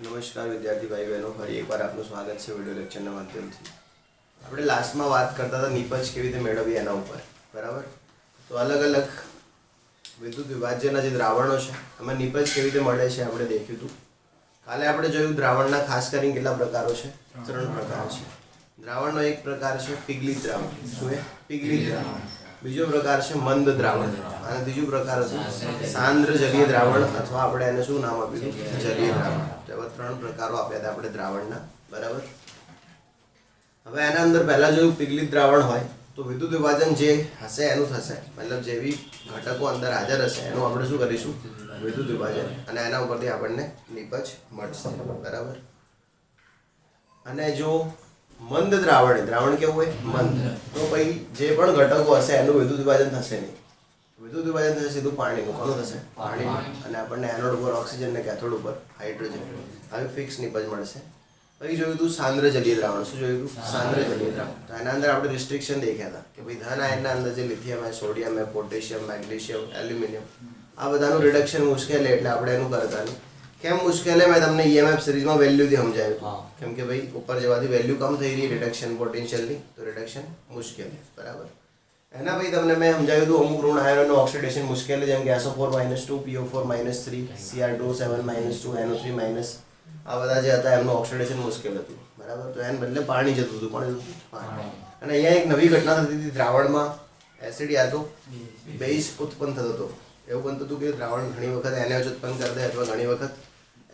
નમસ્કાર વિદ્યાર્થી ભાઈ બહેનો, ફરી એકવાર આપનું સ્વાગત છે વિડિયો લેક્ચરના માધ્યમથી. આપણે લાસ્ટમાં વાત કરતા હતા નિપજ કેવી રીતે મેળવવી એના ઉપર, બરાબર? તો અલગ અલગ વિદ્યુત વિભાજ્યના જે દ્રાવણો છે એમાં નિપજ કેવી રીતે મળે છે આપણે દેખ્યું હતું. કાલે આપણે જોયું દ્રાવણના ખાસ કરીને કેટલા પ્રકારો છે? 3 પ્રકાર છે. દ્રાવણનો એક પ્રકાર છે પીગલિત દ્રાવણ. શું એ? પીગલિત દ્રાવણ. બીજો પ્રકાર છે મંદ દ્રાવણ અને ત્રીજો પ્રકાર હતું સાંદ્ર જલીય દ્રાવણ, અથવા આપણે એને શું નામ આપ્યું? જલીય દ્રાવણ. તો એવા 3 પ્રકારો આપ્યા હતા આપણે દ્રાવણના, બરાબર? હવે એના અંદર પહેલા જોયું પીગલિત દ્રાવણ હોય તો વિદ્યુત વિભાજન જે હશે એનું થશે, મતલબ જેવી ઘટકો અંદર હાજર હશે એનું આપણે શું કરીશું? વિદ્યુત વિભાજન, અને એના ઉપરથી આપણને નિપજ મળશે, બરાબર? અને જો મંદ દ્રાવણ કેવું હોય? મંદ. તો ભાઈ જે પણ ઘટકો હશે એનું વિદ્યુત વિભાજન થશે નહીં. વિદ્યુત વિભાજન થશે સીધું પાણીનું. કોનું થશે? પાણીનું. અને આપણને એનોડ ઉપર ઓક્સિજન ને કેથોડ ઉપર હાઇડ્રોજન, આવી ફિક્સ નિપજ મળશે. પછી જોયું હતું સાંદ્ર જલીય દ્રાવણ. શું જોયું હતું? સાંદ્ર જલીય દ્રાવણ. તો એના અંદર આપણે રિસ્ટ્રિક્શન દેખ્યા હતા કે ભાઈ ધન આયનના અંદર જે લિથિયમ હે, સોડિયમ હે, પોટેશિયમ, મેગ્નેશિયમ, એલ્યુમિનિયમ, આ બધાનું રિડક્શન મુશ્કેલ છે, એટલે આપણે એનું કરતા નહીં. કેમ મુશ્કેલ है? મેં તમને ईएमएफ સિરીઝમાં વેલ્યુથી સમજાવ્યું. કેમ કે ભાઈ ઉપર જવાથી વેલ્યુ કમ થઈ રહી રિડક્શન પોટેન્શિયલની, તો રિડક્શન મુશ્કેલ છે, બરાબર? એના પછી તમને મેં સમજાવ્યું હતું અમુક ઋણ આયનોનું ઓક્સિડેશન મુશ્કેલ છે, જેમ કે SO4-2, PO4-3, Cr2 7-2, NO3-, આ બધા જે હતા એમનું ઓક્સિડેશન મુશ્કેલ હતું, બરાબર? તો એને બદલે પાણી જતું હતું. કોણ જતું? પાણી. અને અહીંયા એક નવી ઘટના થતી હતી દ્રાવણમાં. એસિડ યા તો બેઝ ઉત્પન્ન થતો હતો. એવું બનતું હતું કે દ્રાવણ ઘણી વખત NaOH ઉત્પન્ન કરી દે અથવા ઘણી વખત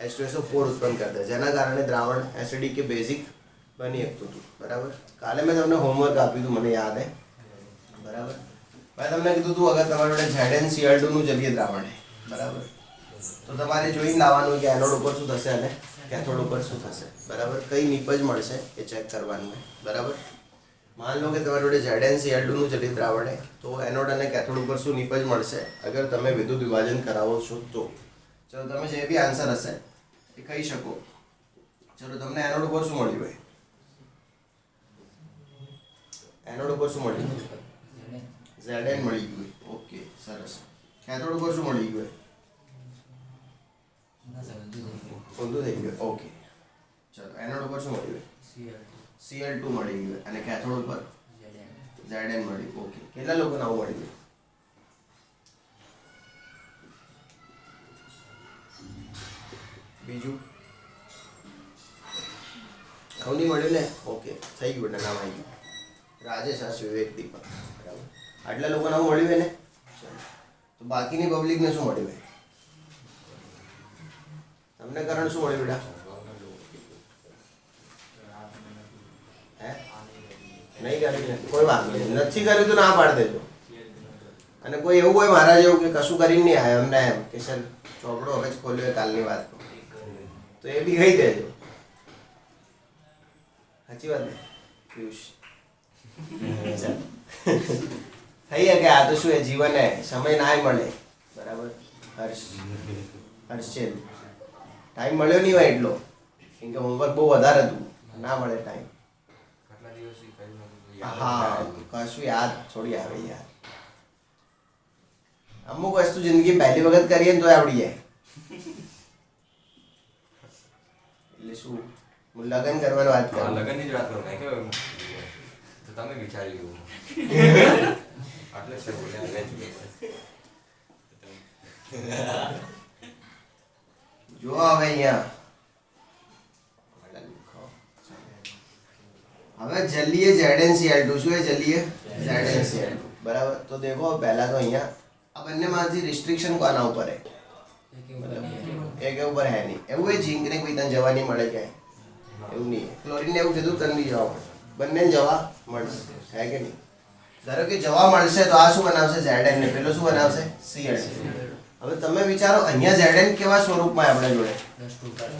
H2SO4 ઉત્પન્ન કરી દે, જેના કારણે દ્રાવણ એસિડિક કે બેઝિક બની શકતું હતું, બરાબર? કાલે મેં તમને હોમવર્ક આપ્યું હતું, મને યાદ છે, બરાબર? મેં તમને કીધું હતું અગર તમારી જોડે ZnCl2 નું જલીય દ્રાવણ છે, બરાબર, તો તમારે જોઈને લાવવાનું કે એનોડ ઉપર શું થશે અને કેથોડ ઉપર શું થશે, બરાબર? કઈ નિપજ મળશે એ ચેક કરવાનું છે, બરાબર? માન લો કે તમારી જોડે ZnCl2 નું જલીય દ્રાવણ છે, તો એનોડ અને કેથોડ ઉપર શું નિપજ મળશે અગર તમે વિદ્યુત વિભાજન કરાવો છો તો? ચલો તમે જે બી આન્સર હશે એ કહી શકો. ચલો તમને એનોડ ઉપર શું મળ્યું હોય? એનોડ ઉપર શું મળ્યું? Zn મળી ગયું. ઓકે, સરસ. કેથોડ ઉપર શું મળી ગયું? ઊંધું થઈ ગયું. ઓકે, ચલો એનોડ ઉપર શું મળ્યું? Cl2 મળી ગયું. અને કેથોડ ઉપર Zn મળી. ઓકે, કેટલા લોકોને આવું મળી ગયું? બીજું આવું નહીં મળ્યું ને? ઓકે, થઈ ગયું. એટલે નામ આવી ગયું રાજેશ, આ વિવેક, દીપક, બરાબર? આટલા લોકોને આવું મળ્યું હોય ને? તો બાકીની પબ્લિકને શું મળ્યું હોય? તમને કરણ શું મળ્યું બેટા? હે? નહીં કર્યું? કોઈ વાત નહીં. નથી કર્યું તો ના પાડી દેજો. અને કોઈ એવું હોય મારા જેવું કે કશું કરીને નહીં આવ્યો એમને એમ કે સર ચોપડો હવે જ ખોલ્યો કાલની વાત, તો એ બી કહી દેજો. સાચી વાત ને પિયુષ? થઈ કે આ તો શું એ જીવન હે, સમય ના મળે, બરાબર? હર્ષેલ ટાઈમ મળ્યો નહીં હોય એટલો, કેમ કે હોમવર્ક બહુ વધારે હતું, ના મળે ટાઈમ. હા, કશું યાદ થોડી આવે યાર. અમુક વસ્તુ જિંદગી પહેલી વખત કરીએ ને તો આવડી જાય. એટલે શું લગન કરવાની વાત કરો? લગનની જ વાત કરો. મેં કેવું તો તમે વિચાર્યું આટલે છે બોલ્યા. જો હવે અહીંયા હવે જલીય ZnCl2. શું એ જલીય? ZnCl2, બરાબર? તો દેખો પહેલા તો અહીંયા આ બંનેમાંથી રિસ્ટ્રિક્શન કોના ઉપર હે? એક ઉપર હે નહીં. એવું એ ઝીંક ને કોઈ તને જવા નહીં મળે ક્યાંય? એવું નહીં. ક્લોરીન ને એવું કીધું તને બી જવા મળે, બંને જવા મળશે, હે કે નહીં? ધારો કે જવા મળશે તો આ શું બનાવશે? Zn ને પેલો શું બનાવશે? Cl. હવે તમે વિચારો અહીંયા Zn કેવા સ્વરૂપમાં આપણે જોડે?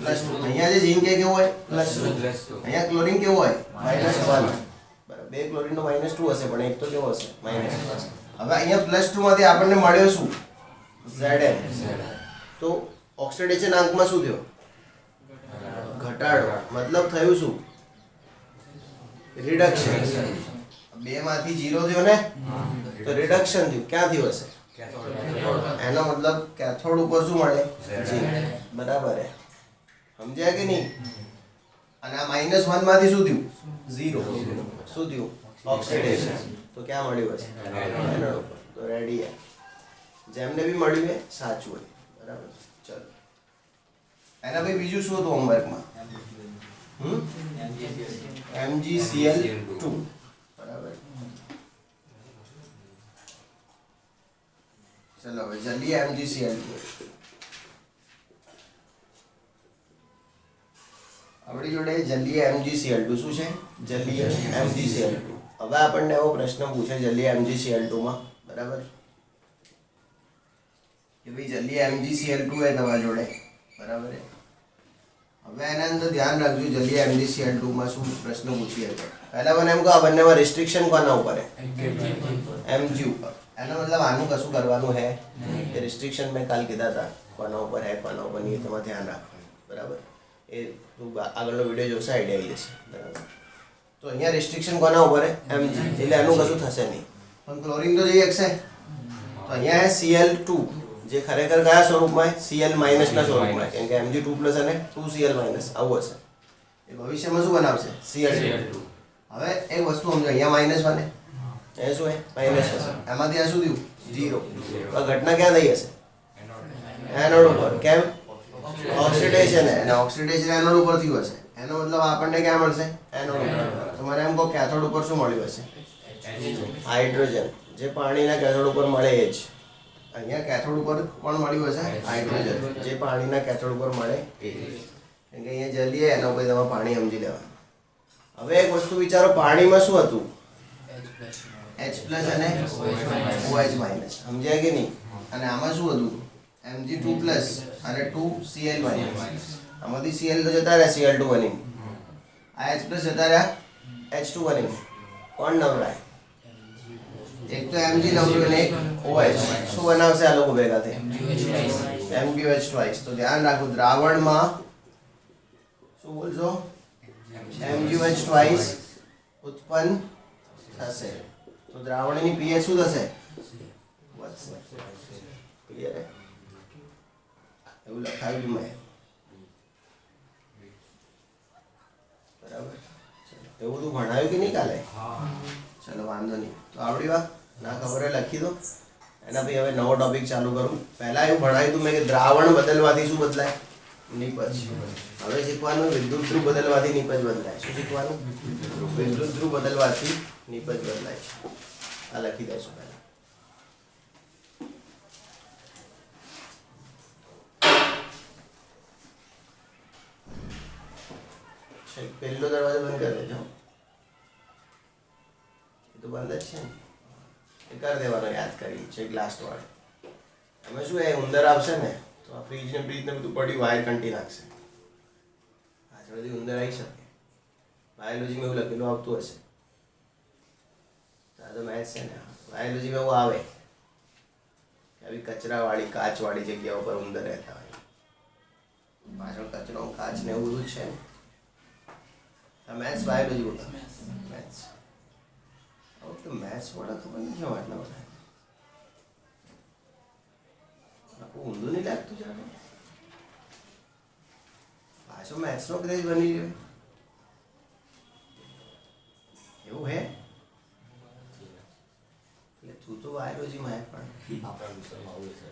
+2. અહીંયા જે ઝીંક કેવો હોય? +2. અહીંયા ક્લોરીન કેવો હોય? -1. બરાબર, બે ક્લોરીનનો -2 હશે, પણ એક તો કેવો હશે? -1. હવે અહીંયા +2 માંથી આપણને મળ્યો શું? Zn. તો ઓક્સિડેશન આંકમાં શું થયો? ઘટાડો. મતલબ થયું શું? રિડક્શન. 2 માંથી 0 થયો ને, તો રિડક્શન થયું. ક્યાં થયું હશે? એનો મતલબ કેથોડ ઉપર શું મળે? ઝીંક. બરાબર હે. સમજ્યા કે નહીં? અને આ -1 માંથી શું થયું? 0. શું થયું? ઓક્સિડેશન. તો ક્યાં મળ્યું હશે? એનોડ ઉપર. તો રેડી હે. જેમને બી મળ્યું એ સાચું હોય. બરાબર. ચલો એના ભાઈ બીજું શું હતું હોમવર્કમાં? MgCl2. બરાબર. ચલો હવે જલ્દી MgCl2. આપણી જોડે જલ્દી MgCl2 શું છે? જલ્દી MgCl2. હવે આપણને એવો પ્રશ્ન પૂછે જલ્દી MgCl2 માં, બરાબર, કે ભાઈ જલ્દી MgCl2 હે તમારી જોડે, બરાબર હે. હવે એના અંદર ધ્યાન રાખજો જલ્દી MgCl2 માં શું પ્રશ્ન પૂછીએ તો પહેલા મને એમ કહો આ બંનેમાં રિસ્ટ્રિક્શન કોના ઉપર હે? Mg ઉપર. એનો મતલબ આનું કશું કરવાનું હે કે રિસ્ટ્રિક્શન મેં કાલ કીધા હતા કોના ઉપર હે કોના ઉપર નહીં, તમારે ધ્યાન રાખવાનું, બરાબર. એ તું આગળનો વિડીયો જોશે આઈડિયા આવી જશે, બરાબર. તો અહીંયા રિસ્ટ્રિક્શન કોના ઉપર હે? Mg. એટલે એનું કશું થશે નહીં, પણ ક્લોરિન તો જઈ શકશે. તો અહીંયા હે Cl2 જે ખરેખર કયા સ્વરૂપમાં Cl- ના સ્વરૂપમાં, કેમ કે Mg2+ અને 2Cl- આવું હશે. એ ભવિષ્યમાં શું બનાવશે? Cl2. હવે એક વસ્તુ સમજો, અહીંયા -1 હે, એ શું હે? માઇનસ હશે. એમાંથી આ શું થયું? 0. તો આ ઘટના ક્યાં થઈ હશે? એનોડ ઉપર. કેમ? ઓક્સિડેશન હે, અને ઓક્સિડેશન એનોડ ઉપર થયું હશે. એનો મતલબ આપણને ક્યાં મળશે? એનોડ ઉપર. તો મને એમ કહો કેથોડ ઉપર શું મળ્યું હશે? હાઇડ્રોજન. જે પાણીના કેથોડ ઉપર મળે એ જ. અહીંયા કેથોડ ઉપર કોણ મળ્યું હશે? હાઇડ્રોજન. જે પાણીના કેથોડ ઉપર મળે એ. કેમ કે અહીંયા જલ્દી એના ઉપર તમારે પાણી સમજી લેવાનું. હવે એક વસ્તુ વિચારો, પાણીમાં શું હતું? H+ અને OH-. સમજ્યા કે નહીં? અને આમાં શું હતું? Mg2+ અને 2Cl-. આમાંથી Cl તો જતા રહ્યા Cl2 બનીને, આ H+ જતા રહ્યા H2 બનીને. કોણ નવરાય? એક તો Mg નવરું અને એક OH. શું બનાવશે આ લોકો ભેગા થઈ? MgOH2. તો ધ્યાન રાખો દ્રાવણમાં શું બોલશો? MgOH2 ઉત્પન્ન થશે. તો દ્રાવણની pH શું થશે? વધશે. ક્લિયર હે? એવું લખાયું હતું મેં, બરાબર. એવું બધું ભણાયું કે નહીં કાલે? ચલો વાંધો નહીં. તો આવડી વાત ના ખબર હોય લખી દો. એના પછી હવે નવો ટોપિક ચાલુ કરું. પહેલા એવું ભણાયું હતું મેં કે દ્રાવણ બદલવાથી શું બદલાય? નિપજ. હવે શીખવાનું વિદ્યુત ધ્રુવ બદલવાથી નિપજ બદલાય. શું શીખવાનું? વિદ્યુત ધ્રુવ બદલવાથી નિપજ બદલાય. આ લખી દેશો પહેલા. પહેલો દરવાજો બંધ કરી દેજો. એ તો બંધ જ છે ને, એ કરી દેવાનો યાદ કરી છે લાસ્ટ વાર. એમાં શું એ ઉંદર આવશે ને તો આ ફ્રીજ ને બધું પડ્યું વાયર કંટી નાખશે. પાછળથી ઉંદર આવી શકે. બાયોલોજીમાં એવું લખેલું આવતું હશે. આ તો મેથ્સ છે ને, બાયોલોજીમાં એવું આવે કે આવી કચરાવાળી કાચવાળી જગ્યા ઉપર ઉંદર રહેતા હોય. પાછળ કચરો કાચ ને એવું બધું છે ને. આ મેથ્સ બાયોલોજી બોલતા મેથ્સ. તો મેથ્સ વાળા ખબર નહીં કેમ આટલા બધા આખું ઊંધું નહીં લાગતું જાણે. પાછો મેથ્સનો ક્રેઝ બની ગયો એવું હે? એટલે તું તો બાયોલોજીમાં હે પણ આપણા વિષયમાં આવું છે.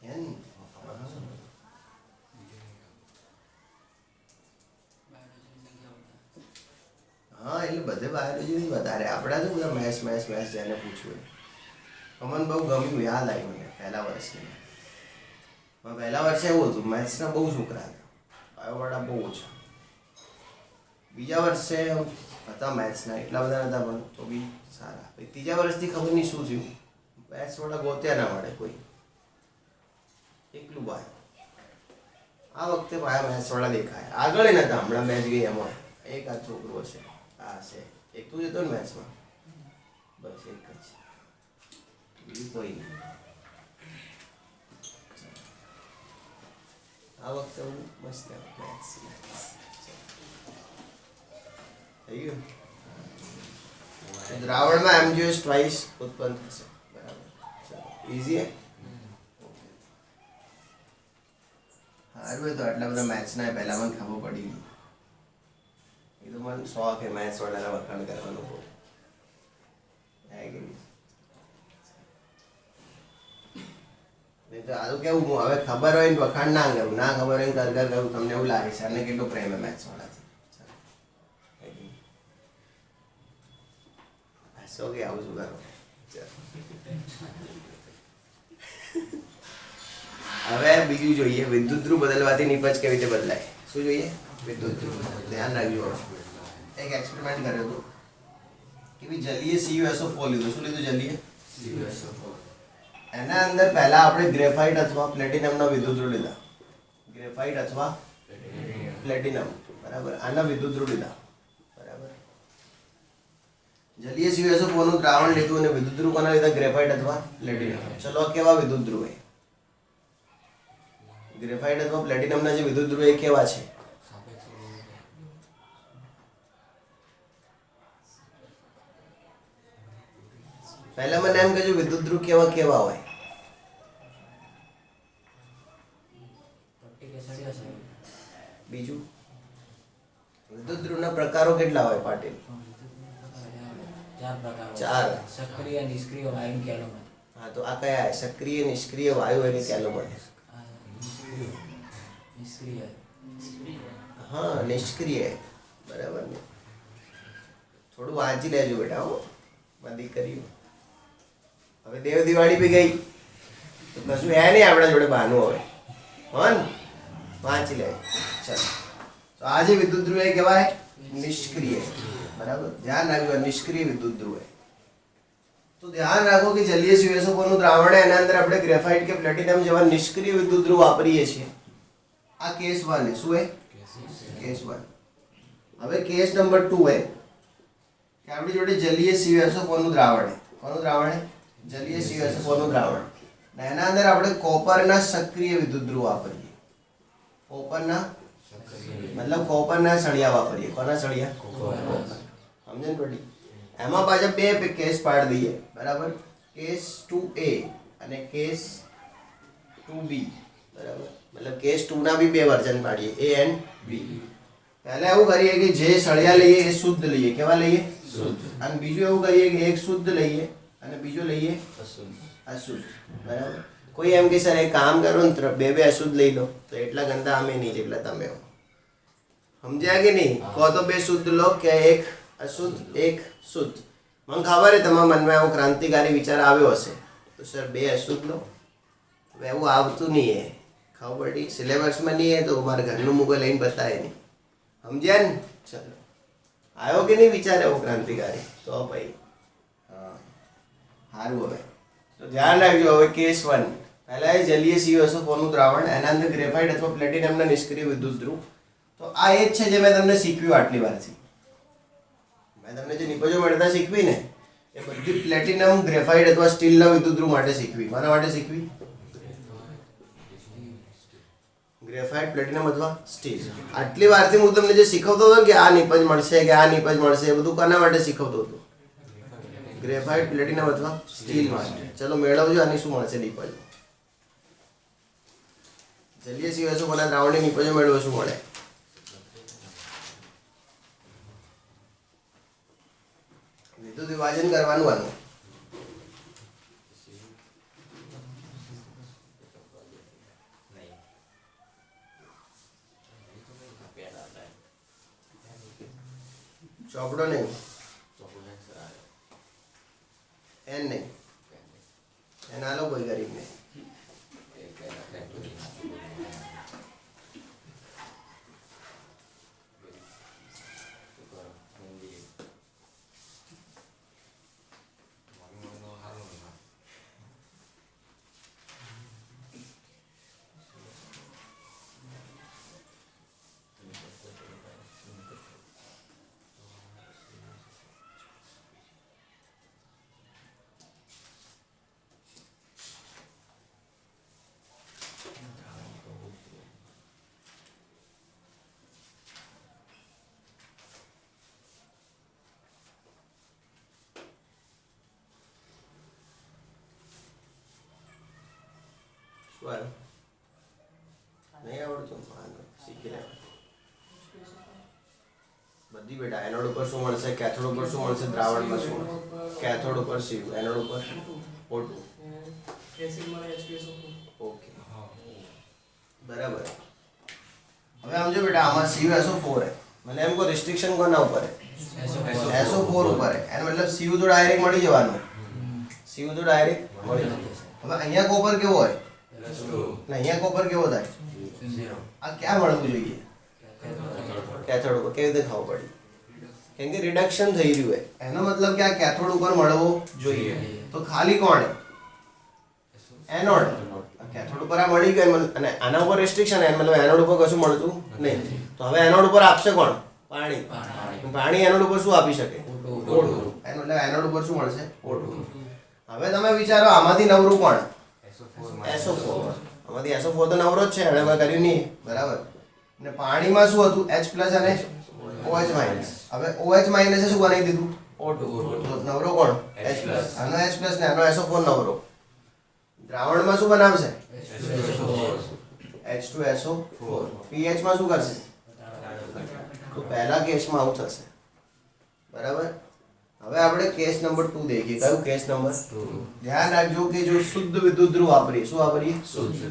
હે ને? હા એટલે બધે બાયોલોજી નહીં વધારે. આપણા તો બધા મેથ્સ જેને પૂછવું હોય. મને બહુ ગમ્યું, યાદ આવ્યું મને પહેલા વર્ષની. પહેલા વર્ષે એવું હતું મેથ્સના બહુ છોકરા હતા, બાયોવાળા બહુ ઓછા. બીજા વર્ષે હતા મેથ્સના એટલા બધા નહોતા પણ તો બી સારા. ત્રીજા વર્ષથી ખબર નહીં શું થયું, મેથ્સવાળા ગોત્યા ના મળે કોઈ, એકલું બાય. આ વખતે પાયા મેથ્સવાળા દેખાય. આગળ નહોતા, હમણાં મેચ ગઈ એમાં એક આ છોકરો હશે, આ હશે એક તું જતો ને મેથ્સમાં, બસ એક જ, બીજું કોઈ નહીં. આ વખતે હું મસ્ત મેથ્સ થઈ ગયું. દ્રાવણમાં MgOH ઉત્પન્ન થશે, બરાબર. ઇઝી હે? હા સારું હોય તો આટલા બધા મેથ્સ ના પહેલા મને ખબર પડી ગઈ. એ તો મને શોખ છે મેથ્સ વાળાના વખાણ કરવાનો બહુ. હે કે નહીં? નહીં તો આ તો કેવું હું હવે ખબર હોય ને વખાણ ના કરું, ના ખબર હોય ને કર કરું, તમને એવું લાગે છે અને કેટલો પ્રેમ છે મેથ્સ વાળાથી. હે કે નહીં? હસો કે આવું શું કરો? હવે બીજું જોઈએ, વિદ્યુત ધ્રુવ બદલવાથી નિપજ કેવી રીતે બદલાય. શું જોઈએ? વિદ્યુત ધ્રુવ. ધ્યાન રાખજો. એક એક્સપેરિમેન્ટ કર્યો હતો કે ભાઈ જલીય CuSO4 લીધું. શું લીધું? જલીય CuSO4. એના અંદર પહેલા આપણે ગ્રેફાઇટ અથવા પ્લેટિનમનો વિદ્યુત ધ્રુવ લીધા. ગ્રેફાઇટ અથવા પ્લેટિનમ, બરાબર. આના વિદ્યુત ધ્રુવ લીધા, બરાબર. જલીય CuSO4 નું દ્રાવણ લીધું અને વિદ્યુત ધ્રુવ કોના લીધા? ગ્રેફાઇટ અથવા પ્લેટિનમ. ચલો કેવા વિદ્યુત ધ્રુવ છે? ગ્રેફાઇટ અથવા પ્લેટિનમના જે વિદ્યુત ધ્રુવ એ કેવા છે? પહેલા મને એમ કહેજો વિદ્યુત ધ્રુવ કેવા કેવા હોય? બીજું વિદ્યુત ધ્રુવના પ્રકારો કેટલા હોય પાટીલ? 4. સક્રિય નિષ્ક્રિય વાયુ કેલોમેટ. હા, તો આ કયા છે? સક્રિય, નિષ્ક્રિય, વાયુ અને કેલોમેટ. નિષ્ક્રિય. હા, નિષ્ક્રિય, બરાબર ને. થોડું વાંચી લેજો બેટા. હો બધી કરી. હવે દેવ દિવાળી બી ગઈ તો કશું હે નહીં આપણા જોડે બહાનું. હવે હન વાંચી લે. ચાલો, તો આ જે વિદ્યુત ધ્રુવ એ કહેવાય નિષ્ક્રિય, બરાબર. ધ્યાન રાખજો, નિષ્ક્રિય વિદ્યુત ધ્રુવ. તો ધ્યાન રાખો કે જલીય CuSO4 નું દ્રાવણ એના અંદર આપણે ગ્રેફાઇટ કે પ્લેટિનમ જેવા નિષ્ક્રિય વિદ્યુત ધ્રુવ વાપરીએ છીએ. આ કેસ 1 શું હે? કેસ 1. હવે કેસ નંબર 2 હે કે આપણી જોડે જલીય CuSO4 નું દ્રાવણ હે. કોનું દ્રાવણ હે? જલીય CuSO4 નું દ્રાવણ. અને એના અંદર આપણે કોપરના સક્રિય વિદ્યુત ધ્રુવ વાપરીએ. કોપરના મતલબ કોપરના સળિયા વાપરીએ. કોના સળિયા? સમજે ને પડી? એમાં પાછા બે કેસ પાડી દઈએ, બરાબર. કેસ 2A અને કેસ 2B, બરાબર. મતલબ કેસ 2 ના બી બે વર્ઝન પાડીએ, A and B. પહેલા એવું કરીએ કે જે સળિયા લઈએ એ શુદ્ધ લઈએ. કેવા લઈએ? શુદ્ધ. અને બીજું એવું કરીએ કે એક શુદ્ધ લઈએ અને બીજો લઈએ અશુદ્ધ, બરાબર. કોઈ એમ કે સર એક કામ કરો ને બે અશુદ્ધ લઈ લો, તો એટલા ગંદા અમે નહીં જેટલા તમે હો. સમજ્યા કે નહીં? કહો તો બે શુદ્ધ લો કે એક અશુદ્ધ એક શુદ્ધ. મને ખબર છે તમારા મનમાં એવો ક્રાંતિકારી વિચાર આવ્યો હશે તો સર બે અશુદ્ધ લો. હવે એવું આવતું નહીં હે, ખબર પડી? સિલેબસમાં નહીં હે તો મારા ઘરનું મુગલ લઈને બતાવે નહીં. સમજ્યા ને? ચલો, આવ્યો કે નહીં વિચાર એવો ક્રાંતિકારી? તો ભાઈ હા સારું. હવે તો ધ્યાન રાખજો. હવે કેસ 1 પહેલા એ જલીય CuSO4 નું દ્રાવણ, એના અંદર ગ્રેફાઇટ અથવા પ્લેટિનમના નિષ્ક્રિય વિદ્યુત ધ્રુવ. તો આ એ જ છે જે મેં તમને શીખવ્યું આટલી વારથી. મેં તમને જે નિપજો મળતા શીખવી ને એ બધી પ્લેટિનમ, ગ્રેફાઇટ અથવા સ્ટીલના વિદ્યુત ધ્રુવ માટે શીખવી. મારા માટે શીખવી? ગ્રેફાઇટ, પ્લેટિનમ અથવા સ્ટીલ. આટલી વારથી હું તમને જે શીખવતો હતો કે આ નિપજ મળશે કે આ નિપજ મળશે, એ બધું કોના માટે શીખવતો હતો? ગ્રેફાઇટ, પ્લેટિનમ અથવા સ્ટીલ માટે. ચલો મેળવજો આની શું મળશે નિપજ. જલીય CuSO4 ના દ્રાવણની નિપજો મેળવો. શું મળે? વિદ્યુત વિભાજન કરવાનું આનું. ચોપડો નહીં, એન નહીં, એન આલો કોઈ ગરીબ નહીં. બધી બેટા એનોડ ઉપર શું મળશે, કેથોડ ઉપર શું મળશે, દ્રાવણમાં શું મળશે, કેથોડ ઉપર Cu, એનોડ ઉપર O2. ઓકે બરાબર. હવે સમજો બેટા આમાં CuSO4 है, મને એમ કો રિસ્ટ્રિક્શન કોના ઉપર है, SO4 ઉપર है, એનો મતલબ Cu તો ડાયરેક્ટ મળી જવાનું, Cu તો ડાયરેક્ટ મળી જશે. હવે અહીંયા કોપર કેવો હોય ને અહીંયા કોપર કેવો થાય, આ ક્યાં મળવું જોઈએ, કેથોડ ઉપર. કેવી રીતે ખબર પડી, કેમ કે રિડક્શન થઈ રહ્યું है, એનો મતલબ કે આ કેથોડ ઉપર મળવો જોઈએ. તો ખાલી કોણ એનોડ, કેથોડ ઉપર આ મળી ગયું અને આના ઉપર રેસ્ટ્રિક્શન है, મતલબ એનોડ ઉપર કશું મળતું નહીં. તો હવે એનોડ ઉપર આપશે કોણ, પાણી. પાણી એનોડ ઉપર શું આપી શકે, O2. એટલે એનોડ ઉપર શું મળશે, O2. હવે તમે વિચારો આમાંથી નવરું કોણ, SO4. આમાંથી SO4 તો નવરો જ છે, હવે કર્યું નહીં બરાબર. અને પાણીમાં શું હતું, H+ અને OH-. હવે OH- શું બનાવી દીધું, O2. તો નવરો કોણ, H+. આનો H+ ને આનો SO4 નવરો. દ્રાવણમાં શું બનાવશે, H2SO4. pH માં શું કરશે, તો પહેલા કેસમાં આવું થશે બરાબર. હવે આપણે કેસ નંબર 2 देखिए. કયું કેસ નંબર 2? ધ્યાન રાખજો કે જો શુદ્ધ વિદ્યુત ધ્રુવ વાપરીએ, શું વાપરીએ, શુદ્ધ.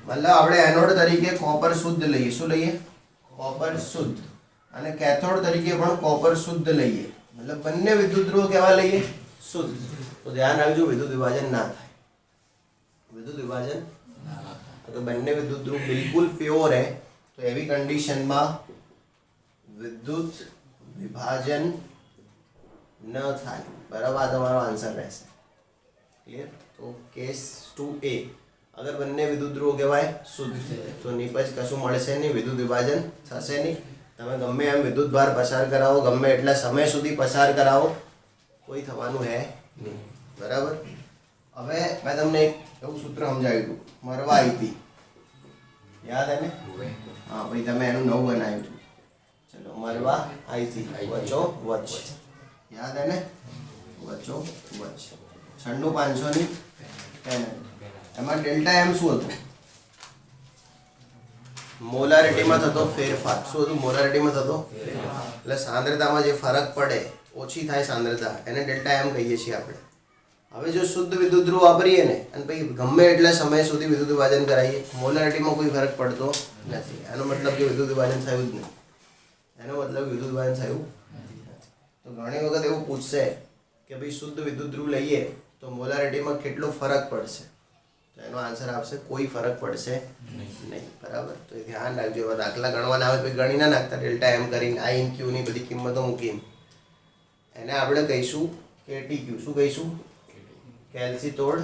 મતલબ આપણે એનોડ તરીકે કોપર શુદ્ધ લઈએ, શું લઈએ, કોપર શુદ્ધ. અને કેથોડ તરીકે પણ કોપર શુદ્ધ લઈએ, મતલબ બંને વિદ્યુત ધ્રુવ કેવા લઈએ, શુદ્ધ. તો ધ્યાન રાખજો વિદ્યુત વિભાજન ના થાય, વિદ્યુત વિભાજન अगर બંને વિદ્યુત ધ્રુવ બિલકુલ પ્યોર है तो એવી કન્ડિશનમાં વિદ્યુત વિભાજન ન થાય બરાબર. આ તમારો આન્સર રહેશે. ક્લિયર. તો કેસ 2A, અગર બંને વિદ્યુત ધ્રુવો કહેવાય શુદ્ધ તો નિપજ કશું મળશે નહીં, વિદ્યુત વિભાજન થશે નહીં. તમે ગમે એમ વિદ્યુત ભાર પસાર કરાવો, ગમે એટલા સમય સુધી પસાર કરાવો, કોઈ થવાનું હે નહીં બરાબર. હવે મેં તમને એક એવું સૂત્ર સમજાવ્યું હતું, મરવા આઈતી, યાદ હે ને, હા ભાઈ તમે એનું નવું બનાવ્યું હતું. ચલો મરવા આઈતી, વચો વચ, યાદ હે ને, વચો વચ. 96500 ની પેનલ. એમાં ડેલ્ટા એમ શું હતું, મોલારિટીમાં થતો ફેરફાર. શું હતું, મોલારિટીમાં થતો ફેરફાર. એટલે સાંદ્રતામાં જે ફરક પડે, ઓછી થાય સાંદ્રતા, એને ડેલ્ટા એમ કહીએ છીએ આપણે. હવે જો શુદ્ધ વિદ્યુત ધ્રુવ વાપરીએ ને અને પછી ગમે એટલા સમય સુધી વિદ્યુત વિભાજન કરાવીએ, મોલારિટીમાં કોઈ ફરક પડતો નથી. એનો મતલબ કે વિદ્યુત વિભાજન થયું જ નહીં, એનો મતલબ વિદ્યુત વિભાજન થયું નથી. તો ઘણી વખત એવું પૂછશે કે ભાઈ શુદ્ધ વિદ્યુત ધ્રુવ લઈએ તો મોલારિટીમાં કેટલો ફરક પડશે, તો એનો આન્સર આપશે કોઈ ફરક પડશે નહીં બરાબર. તો એ ધ્યાન રાખજો. એવા દાખલા ગણવાના આવે તો ગણી ના નાખતા, ડેલ્ટા એમ કરીને I and Q ની બધી કિંમતો મૂકીને એને આપણે કહીશું KTQ. શું કહીશું, કેલ્સી તોડ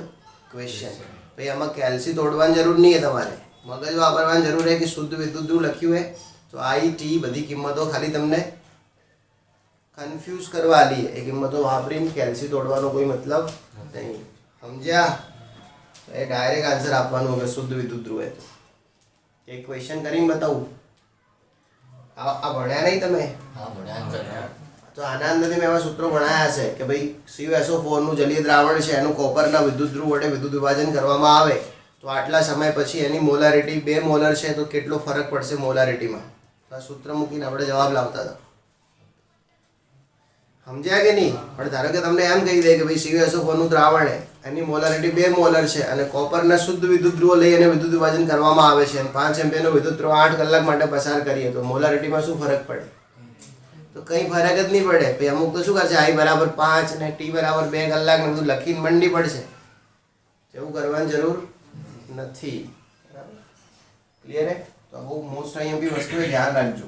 ક્વેશ્ચન. ભાઈ આમાં કેલ્સી તોડવાની જરૂર નહીં है, તમારે મગજ વાપરવાની જરૂર है કે શુદ્ધ વિદ્યુત ધ્રુવ લખ્યું है તો I T બધી કિંમતો ખાલી તમને કન્ફ્યુઝ કરવા આલી એ કિંમતો વાપરીને કેલ્સી તોડવાનો કોઈ મતલબ નહીં. સમજ્યા? તો એ ડાયરેક્ટ આન્સર આપવાનું કે શુદ્ધ વિદ્યુત ધ્રુવ है. તો એક ક્વેશ્ચન કરીને બતાવું. આ ભણ્યા નહીં તમે? તો આના અંદરથી મેં એવા સૂત્રો ભણાયા છે કે ભાઈ CuSO4 નું જલીય દ્રાવણ છે, એનું કોપરના વિદ્યુત ધ્રુવ વડે વિદ્યુત વિભાજન કરવામાં આવે તો આટલા સમય પછી એની મોલારિટી 2 મોલર છે તો કેટલો ફરક પડશે મોલારિટીમાં. તો આ સૂત્ર મૂકીને આપણે જવાબ લાવતા હતા. સમજ્યા કે નહીં? પણ ધારો કે તમને એમ કહી દે કે ભાઈ CuSO4 નું દ્રાવણ છે, એની મોલારિટી 2 મોલર છે અને કોપરના શુદ્ધ વિદ્યુત ધ્રુવો લઈ અને વિદ્યુત વિભાજન કરવામાં આવે છે અને 5 એમ્પિયરનો વિદ્યુત ધ્રુવ 8 કલાક માટે પસાર કરીએ તો મોલારિટીમાં શું ફરક પડે? તો કંઈ ફરક જ નહીં પડે. પછી અમુક તો શું કરશે, I = 5 અને T = 2 કલાક ને બધું લખીને મંડી પડશે. એવું કરવાની જરૂર નથી બરાબર. ક્લિયર હે? તો બહુ મોસ્ટ આઈએમપી વસ્તુ એ ધ્યાન રાખજો.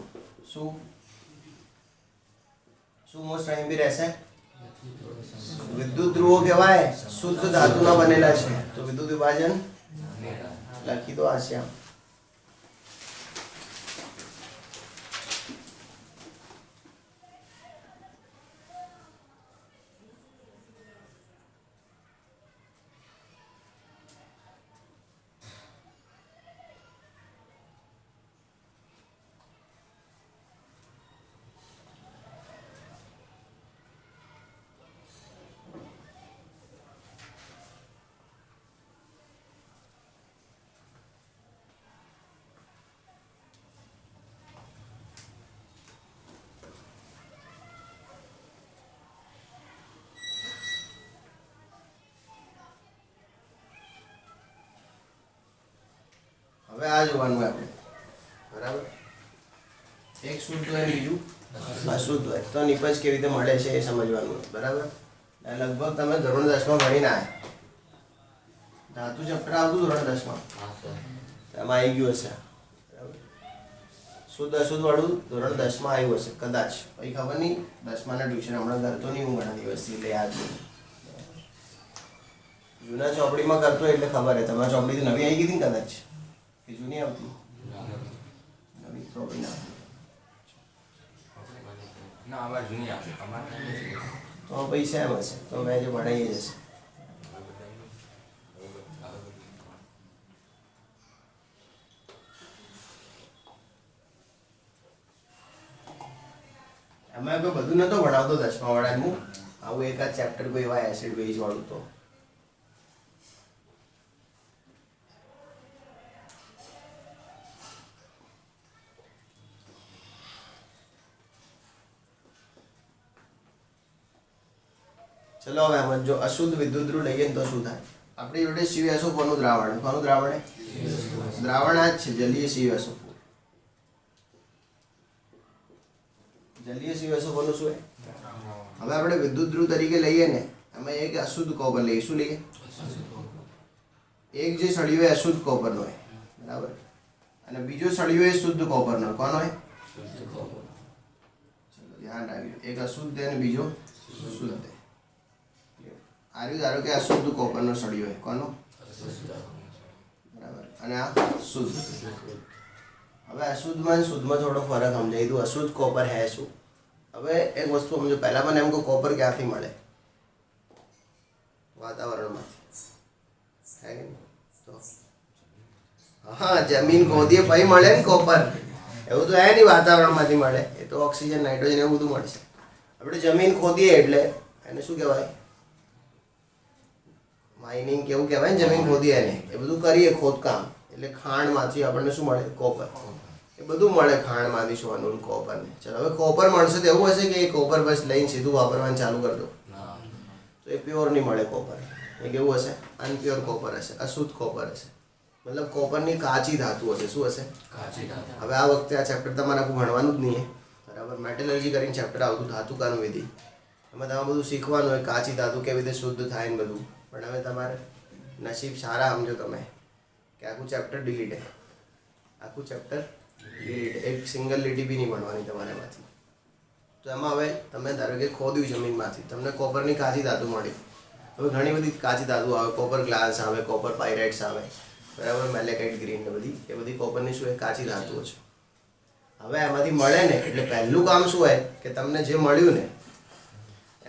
શું શું મોસ્ટ આઈએમપી રહેશે? વિદ્યુત ધ્રુવો કહેવાય શુદ્ધ ધાતુના બનેલા છે તો વિદ્યુત વિભાજન લખી દો આશ્યામ. હવે આ જોવાનું હોય આપણે, બરાબર. એક શુદ્ધ હોય બીજું અશુદ્ધ હોય તો નિપજ કેવી રીતે મળે છે એ સમજવાનું હોય, બરાબર. અને લગભગ તમે ધોરણ 10માં ભણીને આવ્યા, ધાતુ ચેપ્ટર આવતું ધોરણ 10માં, એમાં આવી ગયું હશે, બરાબર. શુદ્ધ અશુદ્ધ વાળું ધોરણ 10માં આવ્યું હશે કદાચ, પછી ખબર નહીં, 10માના ટ્યુશન હમણાં કરતો નહીં હું ઘણા દિવસથી, એટલે યાદ નહીં. જૂના ચોપડીમાં કરતો એટલે ખબર હે. તમારી ચોપડી તો નવી આવી ગઈ હતી ને કદાચ, કે જૂની આવતી? નવી ચોપડી ના આવતી. ના અમારે જૂની આવે અમારે તો પૈસા એમ હશે, તો મેં જે ભણાવી જશે. એમાં કોઈ બધું નતો ભણાવતો 10મા વાળાનું, આવું એકાદ ચેપ્ટર કોઈ એવા એસિડ બેઝ વાળું તો. ચલો હવે આમ જો અશુદ્ધ વિદ્યુતરું લઈએ ને તો શું થાય? આપણી જોડે CuSO4 નું દ્રાવણ, કોનું દ્રાવણ? દ્રાવણ આ જ છે, જલીય CuSO4. જલીય CuSO4 નું શું છે? હવે આપણે વિદ્યુતધ્રુવ તરીકે લઈએ ને, એમાં એક અશુદ્ધ કોપર લઈએ. શું લઈએ? એક જે સળિયો એ અશુદ્ધ કોપરનો હોય, બરાબર, અને બીજો સળિયો એ શુદ્ધ કોપરનો હોય. કોનો હોય? ચલો ધ્યાન રાખજો, એક અશુદ્ધ અને બીજો શુદ્ધ. આર્યું ધારો કે અશુદ્ધ કોપરનો સળિયો હોય. કોનો? બરાબર, અને આ શુદ્ધ. હવે અશુદ્ધમાં અને શુદ્ધમાં થોડો ફરક સમજાય દીધું. અશુદ્ધ કોપર હે શું? હવે એક વસ્તુ સમજો, પહેલા મને એમ કહો કોપર ક્યાંથી મળે? વાતાવરણમાંથી, હે કે નહીં? તો હા, જમીન ખોદીએ પછી મળે ને કોપર, એવું તો હે નહીં વાતાવરણમાંથી મળે. એ તો ઓક્સિજન, નાઇટ્રોજન એવું બધું મળશે. આપણે જમીન ખોદીએ એટલે એને શું કહેવાય? માઇનિંગ કેવું કહેવાય ને, જમીન ખોદીએ એને, એ બધું કરીએ ખોદકામ, એટલે ખાંડમાંથી આપણને શું મળે? કોપર. એ બધું મળે ખાંડમાંથી, સોનું, કોપર ને. ચલો હવે કોપર મળશે તો એવું હશે કે એ કોપર બસ લઈને સીધું વાપરવાનું ચાલુ કરી દો, તો એ પ્યોર નહીં મળે કોપર. એ કેવું હશે? અનપ્યોર કોપર હશે, અશુદ્ધ કોપર હશે. મતલબ કોપરની કાચી ધાતુ હશે. શું હશે? કાચી ધાતુ. હવે આ વખતે આ ચેપ્ટર તમારે આખું ભણવાનું જ નહીં, બરાબર. મેટલર્જી કરીને ચેપ્ટર આવતું, ધાતુકાનું વિધિ. એમાં તમારે બધું શીખવાનું હોય, કાચી ધાતુ કેવી રીતે શુદ્ધ થાય ને બધું. પણ હવે તમારે નસીબ સારા સમજો તમે કે આખું ચેપ્ટર ડિલીટ હે, આખું ચેપ્ટર ડિલીટ. એક સિંગલ લીટી બી નહીં ભણવાની તમારે એમાંથી. તો એમાં હવે તમે ધારો કે ખોદ્યું જમીનમાંથી, તમને કોપરની કાચી ધાતુ મળી. હવે ઘણી બધી કાચી ધાતુ આવે, કોપર ગ્લાસ આવે, કોપર પાયરાઇટ્સ આવે, બરાબર, મેલેકાઇટ ગ્રીન ને બધી, એ બધી કોપરની શું એ કાચી ધાતુઓ છે. હવે એમાંથી મળે ને એટલે પહેલું કામ શું હોય કે તમને જે મળ્યું ને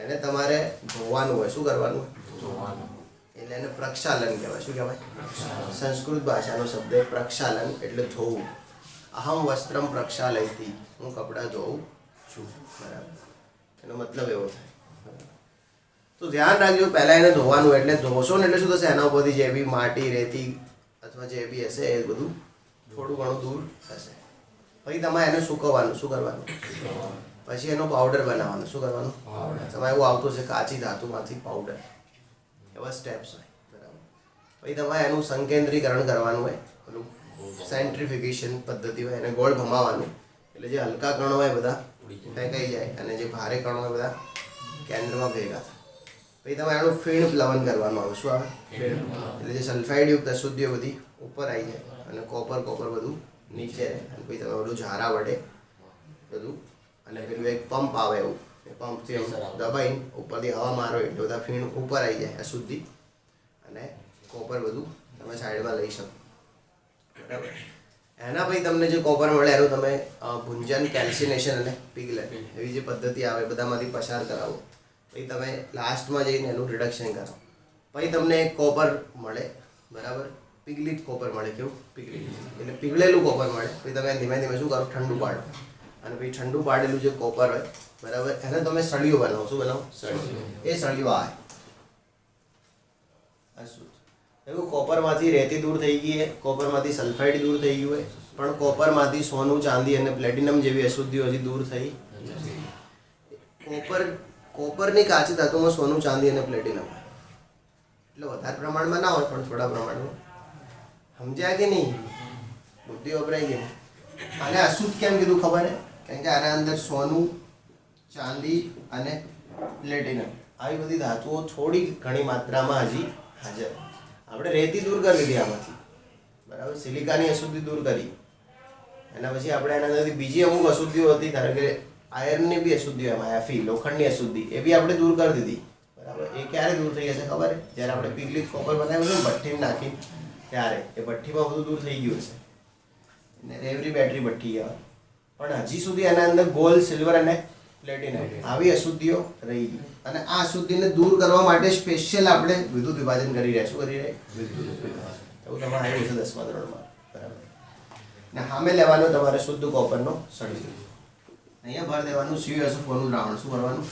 એને તમારે ધોવાનું હોય. શું કરવાનું? ધોવાનું. એટલે એને પ્રક્ષાલન કહેવાય. શું કહેવાય? સંસ્કૃત ભાષાનો શબ્દ પ્રક્ષાલન એટલે ધોવું. અહમ વસ્ત્રમ પ્રક્ષાલયતી, હું કપડાં ધોઉં છું, બરાબર. એનો મતલબ એવો થાય. તો ધ્યાન રાખજો, પહેલાં એને ધોવાનું. એટલે ધોશો ને એટલે શું થશે? એના ઉપરથી જે બી માટી, રેતી અથવા જે બી હશે એ બધું થોડું ઘણું દૂર થશે. પછી તમારે એને સૂકવવાનું. શું કરવાનું? પછી એનો પાવડર બનાવવાનો. શું કરવાનું? તમારે એવું આવતું હશે કાચી ધાતુમાંથી પાવડર, એવા સ્ટેપ્સ હોય, બરાબર. પછી તમારે એનું સંકેન્દ્રીકરણ કરવાનું હોય, પેલું સેન્ટ્રીફિકેશન પદ્ધતિ હોય, એને ગોળ ભમાવાનું. એટલે જે હલકા કણો હોય બધા ફેંકાઈ જાય અને જે ભારે કણો હોય બધા કેન્દ્રમાં ભેગા થાય. પછી તમારે એનું ફીણ પ્લવન કરવાનું આવે. શું આવે? એટલે જે સલ્ફાઇડયુક્ત અશુદ્ધિઓ બધી ઉપર આવી જાય અને કોપર બધું નીચે રહે. અને પછી તમે બધું ઝારા વડે બધું, અને પેલું એક પંપ આવે એવું, એ પંપથી દબાઈને ઉપરથી હવા મારો એટલે બધા ફીણ ઉપર આવી જાય અશુદ્ધિ, અને કોપર બધું તમે સાઈડમાં લઈ શકો, બરાબર. એના પછી તમને જે કોપર મળે એનું તમે ભુંજન, કેલ્સિનેશન અને પિગલન એવી જે પદ્ધતિ આવે બધામાંથી પસાર કરાવો. પછી તમે લાસ્ટમાં જઈને એનું રિડક્શન કરો. પછી તમને એક કોપર મળે, બરાબર, પિગલિત કોપર મળે. કેવું? પિગલિત એટલે પીગળેલું કોપર મળે. પછી તમે ધીમે ધીમે શું કરો? ઠંડુ પાડો. અને પછી ઠંડુ પાડેલું જે કોપર હોય, બરાબર, એને તમે સળિયો બનાવો. શું બનાવો? સળિયો. એ સળિયો આવે અશુદ્ધ. એવું કોપરમાંથી રેતી દૂર થઈ ગઈ છે, કોપરમાંથી સલ્ફાઇડ દૂર થઈ ગયું હોય, પણ કોપરમાંથી સોનું, ચાંદી અને પ્લેટિનમ જેવી અશુદ્ધિઓ હજી દૂર થઈ. કોપરની કાચી ધાતુમાં સોનું, ચાંદી અને પ્લેટિનમ હોય. એટલે વધારે પ્રમાણમાં ના હોય પણ થોડા પ્રમાણમાં. સમજ્યા કે નહીં? બુદ્ધિ વપરાઈ ગઈ. આને અશુદ્ધ કેમ કીધું ખબર હે? કારણ કે આના અંદર સોનું, ચાંદી અને પ્લેટિનમ આવી બધી ધાતુઓ થોડી ઘણી માત્રામાં હજી હાજર. આપણે રેતી દૂર કરી લીધી આમાંથી, બરાબર, સિલિકાની અશુદ્ધિ દૂર કરી. એના પછી આપણે એના અંદરથી બીજી અમુક અશુદ્ધિઓ હતી, ધારો કે આયર્નની બી અશુદ્ધિ, એમાં એફી લોખંડની અશુદ્ધિ, એ બી આપણે દૂર કરી દીધી, બરાબર. એ ક્યારે દૂર થઈ જશે ખબર? જ્યારે આપણે પીગલિત કોપર બનાવ્યું છે ને ભઠ્ઠીમાં નાખી ત્યારે એ ભઠ્ઠીમાં બધું દૂર થઈ ગયું હશે. ને રેવરી બેટરી ભઠ્ઠી કહેવાય. પણ હજી સુધી એના અંદર ગોલ્ડ, સિલ્વર અને પ્લેટિનમ આવી અશુદ્ધિઓ રહી ગઈ. અને આ અશુદ્ધિને દૂર કરવા માટે સ્પેશિયલ આપણે વિદ્યુત વિભાજન કરી રહ્યા. શું કરી રહ્યા? વિદ્યુત વિભાજન. એવું તમારે આવ્યું છે 10મા ધોરણમાં, બરાબર. ને સામે લેવાનો તમારે શુદ્ધ કોપરનો સળિયો. અહીંયા ભર દેવાનું CuSO4 નું દ્રાવણ. શું કરવાનું?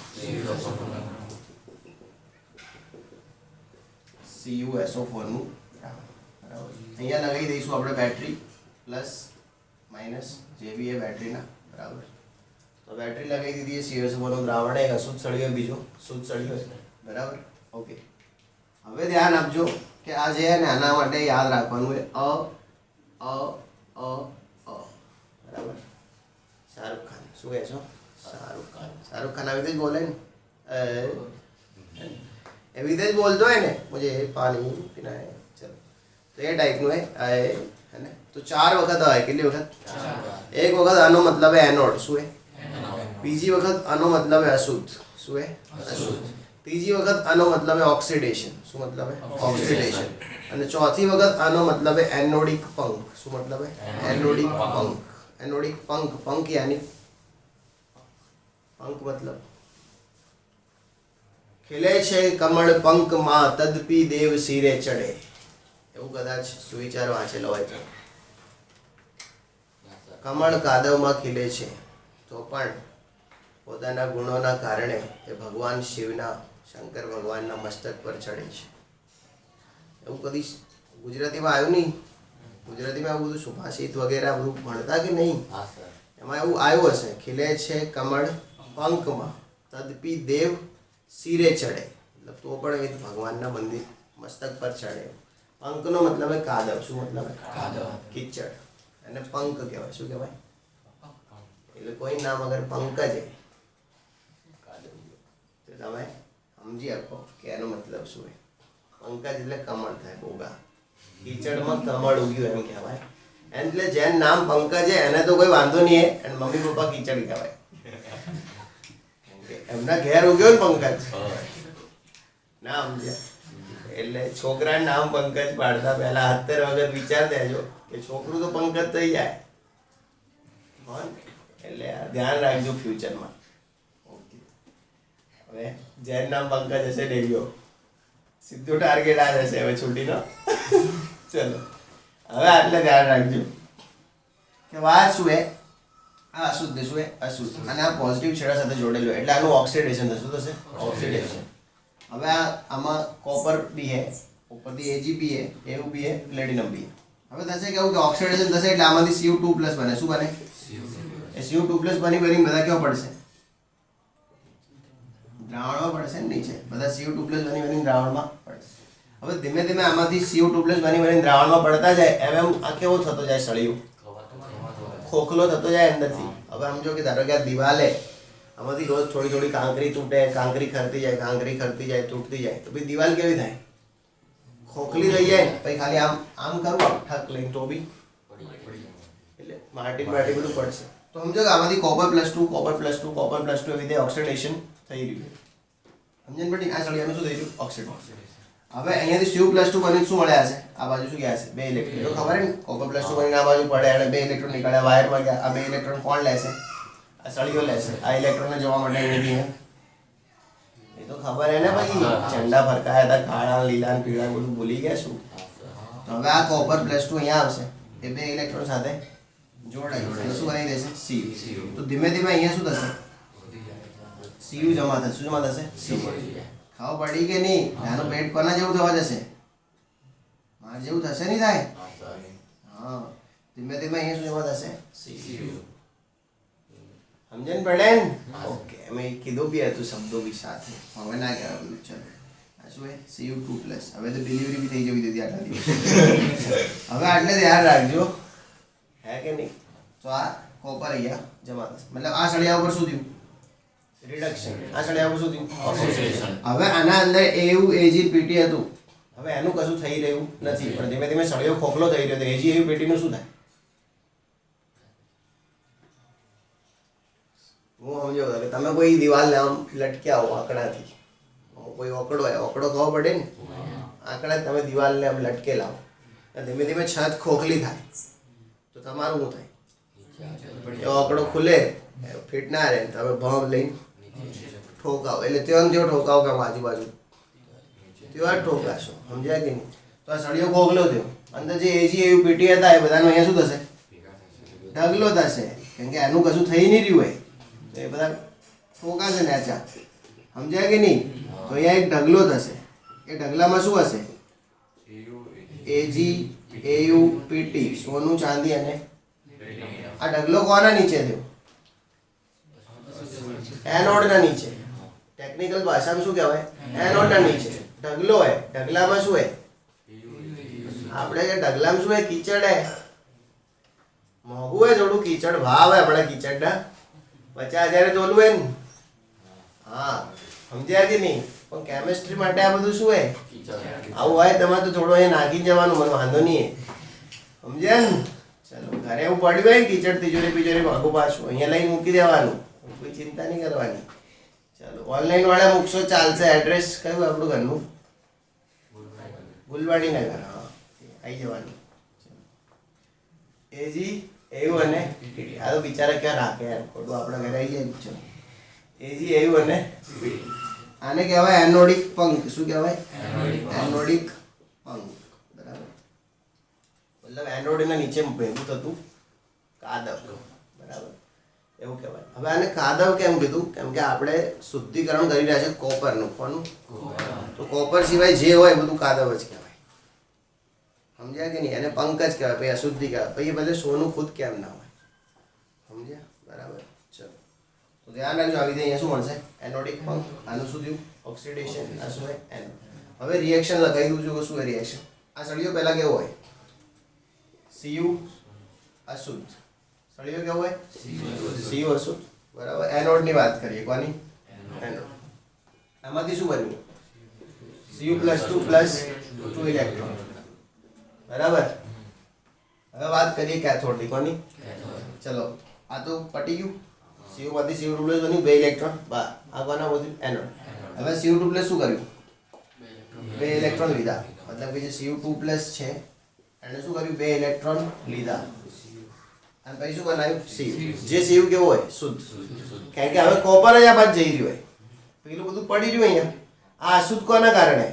CuSO4 નું દ્રાવણ, બરાબર. અહીંયા લગાવી દઈશું આપણે બેટરી પ્લસ માઇનસ, જે બી એ બેટરીના, બરાબર. તો બેટરી લગાવી દીધી છે, CuSO4 નું દ્રાવણ, એક અશુદ્ધ સળિયો, બીજો શુદ્ધ સળિયો છે, બરાબર. ઓકે, હવે ધ્યાન આપજો કે આ જે છે ને આના માટે યાદ રાખવાનું છે અ અ અ અ, બરાબર. શાહરુખ ખાન. શું કહે છો? શાહરુખ ખાન. શાહરુખ ખાન આવી રીતે જ બોલે ને, એવી રીતે જ બોલતો હોય ને, મુझे પાણી પીના હે, ચલો. તો એ ટાઈપનું હે ને. તો 4 વખત હોય. કેટલી વખત? એક વખત આનો મતલબ હે એનોડ. શું હે? બીજી વખત આનો મતલબ હે અશુદ્ધ. શું હે? અશુદ્ધ. ત્રીજી વખત આનો મતલબ હે ઓક્સિડેશન. શું મતલબ હે? ઓક્સિડેશન. અને ચોથી વખત આનો મતલબ હે એનોડિક પંખ. શું મતલબ હે? એનોડિક પંખ. એનોડિક પંખ. પંખ યાની પંખ મતલબ ખીલે છે કમળ પંખમાં તદપી દેવ શિરે ચડે. એવું કદાચ સુવિચાર વાંચેલો હોય તો. કમળ કાદવમાં ખીલે છે તો પણ પોતાના ગુણોના કારણે એ ભગવાન શિવના, શંકર ભગવાનના મસ્તક પર ચડે છે. એવું કદી ગુજરાતીમાં આવ્યું નહીં? ગુજરાતીમાં એવું બધું સુભાષિત વગેરે બધું ભણતા કે નહીં? એમાં એવું આવ્યું હશે, ખીલે છે કમળ પંખમાં તદપી દેવ શિરે ચડે, મતલબ તો પણ એ ભગવાનના મંદિર મસ્તક પર ચડે. પંખનો મતલબ હે કાદવ. શું મતલબ હે? કાદવ, કીચડ. અને પંખ કહેવાય. શું કહેવાય? એટલે કોઈ નામ અગર પંકજ હે, કાદવ, તો તમે સમજી આપો કે એનો મતલબ શું હે. પંકજ એટલે કમળ થાય, બોગા. કીચડમાં કમળ ઉગ્યું એમ કહેવાય. એટલે જેનું નામ પંકજ છે એને તો કોઈ વાંધો નહીં હે, અને મમ્મી પપ્પા કીચડ કહેવાય. એમના ઘેર ઉગ્યો ને પંકજ, ના સમજ્યા? એટલે છોકરાનું નામ પંકજ પાડતા પહેલા 70 વખત વિચાર દેજો કે છોકરું તો પંકજ થઈ જાય. એટલે ધ્યાન રાખજો ફ્યુચરમાં. ઓકે, હવે જેનું નામ પંકજ હશે ડેરીઓ સીધું ટાર્ગેટ આ જશે હવે છૂટીનો. ચલો, હવે આટલે ધ્યાન રાખજો કે વાત શું હે. આ અશુદ્ધ શું હે? અશુદ્ધ. અને આ પોઝિટિવ છેડા સાથે જોડેલું એટલે આનું ઓક્સિડેશન થશે. શું થશે? ઓક્સિડેશન. હવે આમાં કોપર બી હે, ઉપરથી Ag બી હે, એવું બી હે, પ્લેટિનમ બી હે. હવે થશે કેવું કે ઓક્સિડેશન થશે એટલે આમાંથી Cu2+ બને. શું બને? એ Cu2+ બની બધા કેવા પડશે? દ્રાવણમાં પડશે ને નીચે. બધા Cu2+ બની દ્રાવણમાં પડશે. હવે ધીમે ધીમે આમાંથી Cu2+ બની દ્રાવણમાં પડતા જાય એમ આ કેવો થતો જાય? સળિયું ખોખલો થતો જાય અંદરથી. હવે સમજો કે ધારો કે આ દિવાલે આમાંથી રોજ થોડી થોડી કાંકરી તૂટે, કાંકરી ખરતી જાય, કાંકરી ખરતી જાય, તૂટતી જાય, તો પછી દિવાલ કેવી થાય? ખોખલી થઈ જાય. પછી ખાલી આમ આમ કરું ઠક લઈને તો બી એટલે માટી બધું પડશે. તો સમજો કે આમાંથી Copper+2 Copper+2 એવી રીતે ઓક્સિડેશન થઈ રહ્યું. સમજણ પડી? આ સળિયાનું શું થઈ રહ્યું? ઓક્સિડેશન. હવે અહીંયાથી Cu+2 બની શું મળ્યા છે? આ બાજુ શું ગયા છે? 2 ઇલેક્ટ્રોન. તો ખબર હે ને, Copper+2 બનીને આ બાજુ પડે અને 2 ઇલેક્ટ્રોન નીકળ્યા વાયરમાં ગયા. આ 2 ઇલેક્ટ્રોન કોણ લેશે? આ સળિયો લેશે. આ ઇલેક્ટ્રોનને જવા માટે અહીંયાથી એ તો ખબર હે ને ભાઈ, ઝંડા ફરકાયા હતા, કાળા, લીલા, પીળા, બધું ભૂલી ગયા શું? તો હવે આ Copper+2 અહીંયા આવશે, એ 2 ઇલેક્ટ્રોન સાથે જોડાઈ શું બની દેશે? Cu. તો ધીમે ધીમે અહીંયા શું થશે? Cu જમા થશે. શું જમા થશે? Cu. ખાવા પડી કે નહીં? આનું પેટ કોના જેવું થવા જશે? માર જેવું થશે નહીં થાય? હા, ધીમે ધીમે અહીંયા શું જમા થશે? Cu. સમજણ પડે ને? ઓકે, મેં કીધું બી હતું શબ્દો બી સાથે, હવે ના કહેવાય બધું. ચલો, આ શું હે? Cu2+. હવે તો ડિલિવરી બી થઈ જવી દીધી આટલા દિવસ. હવે આટલે ધ્યાન રાખજો હે કે નહીં? તો આ કોપર અહીંયા જમા થશે, મતલબ આ સળિયા ઉપર શું થયું? રિડક્શન. આ સળિયા ઉપર શું થયું? ઓક્સિડેશન. હવે આના અંદર AU AgPt હતું, હવે એનું કશું થઈ રહ્યું નથી, પણ ધીમે ધીમે સળિયો ખોખલો થઈ રહ્યો તો AgAuPt નું શું થાય? હું સમજો કે તમે કોઈ દિવાલને આમ લટક્યા હો આંકડાથી, કોઈ ઓકડો હોય, ઓકડો ખબર પડે ને, આંકડા તમે દિવાલને આમ લટકેલા હો, ધીમે ધીમે છત ખોખલી થાય તો તમારું શું થાય? એ ઓકડો ખુલે, ફિટ ના રહે, તમે ભમ લઈને ઠોકાવો, એટલે તેઓ તેઓ ઠોકાવો કે આજુબાજુ તેઓ ઠોકાશો, સમજાય કે નહીં? તો આ સળિયો ખોખલો થયો, અંદર જે AgAuPt હતા એ બધાનો અહીંયા શું થશે? ઢગલો થશે, કેમ કે આનું કશું થઈ નહીં રહ્યું હોય, એ બધા ઠોકાશે ને આચા, સમજાય કે નહીં? તો અહીંયા એક ઢગલો થશે, એ ઢગલામાં શું હશે? AgAuPt, સોનું ચાંદી અને આ ઢગલો કોના નીચે થયો? એનોડના નીચે. ટેકનિકલ ભાષામાં શું કહેવાય? એનોડના નીચે ઢગલો હોય, ઢગલામાં શું હોય? આપણે કે ઢગલામાં શું હોય? કીચડ હે, મોંઘું હોય થોડું કીચડ, ભાવ હોય આપણા કીચડના 50,000 તોલું હોય ને, હા સમજ્યા કે નહીં? પણ કેમિસ્ટ્રી માટે આ બધું શું હોય? આવું હોય તમારે તો થોડું અહીંયા નાખી જવાનું, મને વાંધો નહીં, સમજ્યા ને? ચાલો, ઘરે એવું પડ્યું હોય ને કીચડ, તિજોરી પિજોરી ભાગું પાછું અહીંયા લઈને મૂકી દેવાનું, કોઈ ચિંતા નહીં કરવાની. ચાલો, ઓનલાઈન વાળા મૂકશો ચાલશે. એડ્રેસ કયું આપણું ઘરનું? ગુલવાડી નગર. હા, આવી જવાનું. AgAu અને PT. આ તો બિચારા ક્યાં રાખે યાર, ખોટું આપણા ઘરે આવી જાય. ચલો, AgAu અને PT. આને કહેવાય એનોડિક પંક. શું કહેવાય? એનોડિક પંક. બરાબર, મતલબ એનોડના નીચે ભેગું થતું કાદવ, બરાબર, એવું કહેવાય. હવે આને કાદવ કેમ કીધું? કેમ કે આપણે શુદ્ધિકરણ કરી રહ્યા છે કોપરનું. કોનું? તો કોપર સિવાય જે હોય બધું કાદવ જ કહેવાય, સમજ્યા કે નહીં? એને પંક જ કહેવાય, પછી અશુદ્ધિ કહેવાય, પછી ભલે સોનું ખુદ કેમ ના હોય, સમજ્યા? બરાબર. ચલો, તો ધ્યાન રાખજો, આવી રીતે અહીંયા શું મળશે? એનોડિક પંક. આનું શું થયું? ઓક્સિડેશન. આ શું હોય? એનોડ. હવે રિએક્શન લગાવી દઉં છું કે શું હોય રિએક્શન. આ સળિયો પહેલા કેવો હોય? Cu અશુદ્ધ. સળિયો કેવો હોય? Cu અશુદ્ધ, બરાબર. એનોડ ની વાત કરીએ. કોની? એનોડ. આમાંથી શું બન્યું? Cu+2 ઇલેક્ટ્રોન, બરાબર. હવે વાત કરીએ કેથોડ ની. કોની? ચલો, આ તો પટી ગયું. Cu માંથી Cu2+ બન્યું, 2 ઇલેક્ટ્રોન બહાર. આ કોના બધું? એનોડ. હવે Cu2+ શું કર્યું? 2 ઇલેક્ટ્રોન લીધા, મતલબ કે જે Cu2+ છે એને શું કર્યું? 2 ઇલેક્ટ્રોન લીધા અને પછી શું બનાવ્યું? Cu. જે Cu કેવો હોય? શુદ્ધ. કારણ કે હવે કોપર જ આ બાદ જઈ રહ્યું હોય, પેલું બધું પડી રહ્યું અહીંયા. આ અશુદ્ધ કોના કારણે?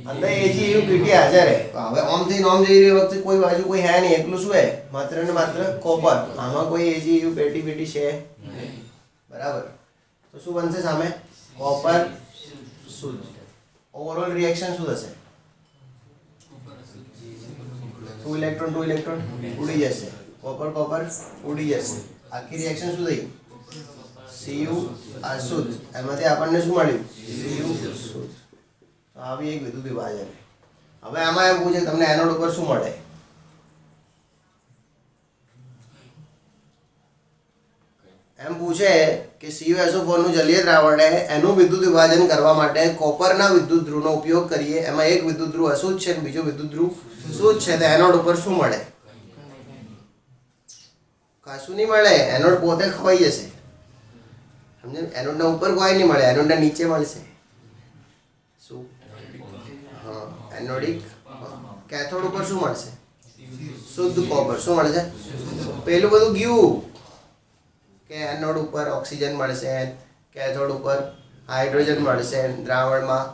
અંદર AgAuPt હાજર હે. હવે ઓમ થઈને ઓમ જઈ રહ્યું વખતે કોઈ બાજુ કોઈ હે નહીં, એકલું શું હે? માત્ર ને માત્ર કોપર. આમાં કોઈ AgAuPt છે, બરાબર. તો શું બનશે સામે? કોપર શુદ્ધ. ઓવરઓલ રિએક્શન શું થશે? 2 ઇલેક્ટ્રોન ઉડી જશે, કોપર ઉડી જશે. આખી રિએક્શન શું થઈ? Cu અશુદ્ધ. એમાંથી આપણને શું મળ્યું? Cu શુદ્ધ. તો આવી એક વિદ્યુત વિભાજન. હવે આમાં એવું પૂછે તમને એનોડ ઉપર શું મળે? એમ પૂછે કે CuSO4 નું જલીય દ્રાવણ છે, એનું વિદ્યુત વિભાજન કરવા માટે કોપરના વિદ્યુત ધ્રુવનો ઉપયોગ કરીએ. એમાં એક વિદ્યુત ધ્રુવ અશુદ્ધ છે અને બીજો વિદ્યુત ધ્રુવ શુદ્ધ છે, તો એનોડ ઉપર શું મળે? કશું નહીં મળે. એનોડ પોતે ખવાઈ જશે, સમજે? એનોડના ઉપર કોઈ નહીં મળે, એનોડના નીચે મળશે. શું? હા, એનોડિક. કેથોડ ઉપર શું મળશે? શુદ્ધ કોપર. શું મળશે? પેલું બધું ગયું કે એનોડ ઉપર ઓક્સિજન મળશે, કેથોડ ઉપર હાઇડ્રોજન મળશે, દ્રાવણમાં